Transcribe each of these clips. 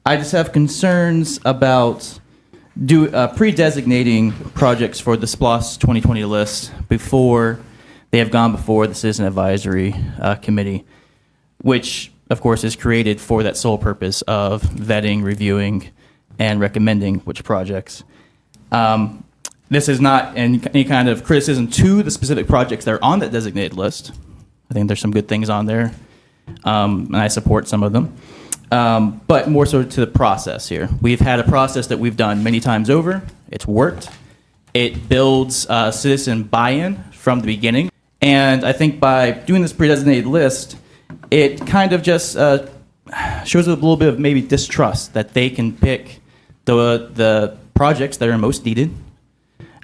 I just have concerns about pre-designating projects for the SPLOST 2020 list before they have gone before the Citizen Advisory Committee, which, of course, is created for that sole purpose of vetting, reviewing, and recommending which projects. This is not any kind of criticism to the specific projects that are on that designated list. I think there's some good things on there, and I support some of them. But more so to the process here. We've had a process that we've done many times over. It's worked. It builds citizen buy-in from the beginning. And I think by doing this pre-designated list, it kind of just shows a little bit of maybe distrust that they can pick the projects that are most needed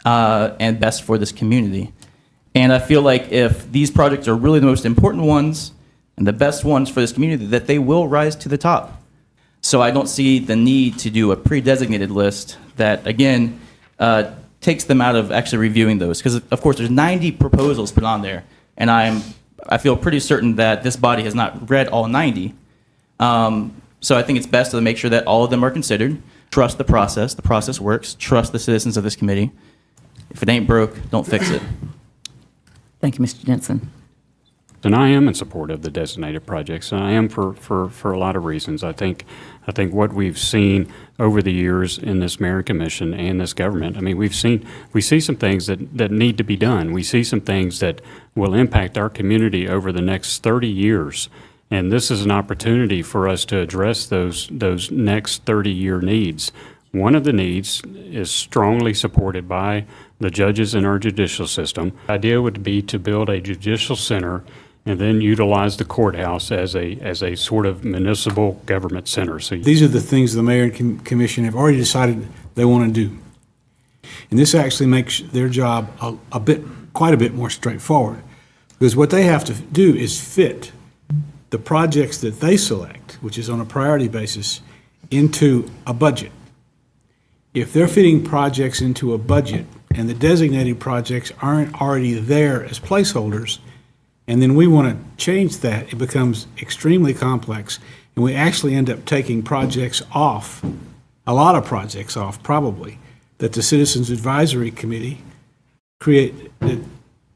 and best for this community. And I feel like if these projects are really the most important ones and the best ones for this community, that they will rise to the top. So I don't see the need to do a pre-designated list that, again, takes them out of actually reviewing those. Because, of course, there's 90 proposals put on there, and I feel pretty certain that this body has not read all 90. So I think it's best to make sure that all of them are considered. Trust the process works, trust the citizens of this committee. If it ain't broke, don't fix it. Thank you, Mr. Jensen. And I am in support of the designated projects. And I am for a lot of reasons. I think what we've seen over the years in this mayor commission and this government, I mean, we see some things that need to be done. We see some things that will impact our community over the next 30 years. And this is an opportunity for us to address those next 30-year needs. One of the needs is strongly supported by the judges in our judicial system. The idea would be to build a judicial center and then utilize the courthouse as a sort of municipal government center. So these are the things the mayor and commission have already decided they want to do. And this actually makes their job quite a bit more straightforward, because what they have to do is fit the projects that they select, which is on a priority basis, into a budget. If they're fitting projects into a budget and the designated projects aren't already there as placeholders, and then we want to change that, it becomes extremely complex, and we actually end up taking projects off, a lot of projects off probably, that the Citizens Advisory Committee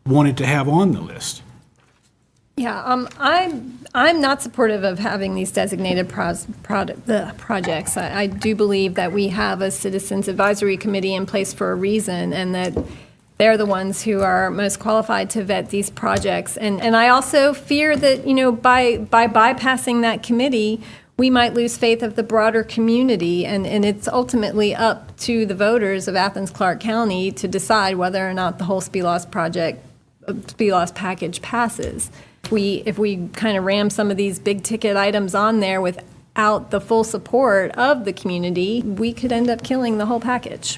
wanted to have on the list. Yeah, I'm not supportive of having these designated projects. I do believe that we have a Citizens Advisory Committee in place for a reason, and that they're the ones who are most qualified to vet these projects. And I also fear that, by bypassing that committee, we might lose faith of the broader community, and it's ultimately up to the voters of Athens-Clarke County to decide whether or not the whole SPLOST package passes. If we kind of ram some of these big ticket items on there without the full support of the community, we could end up killing the whole package.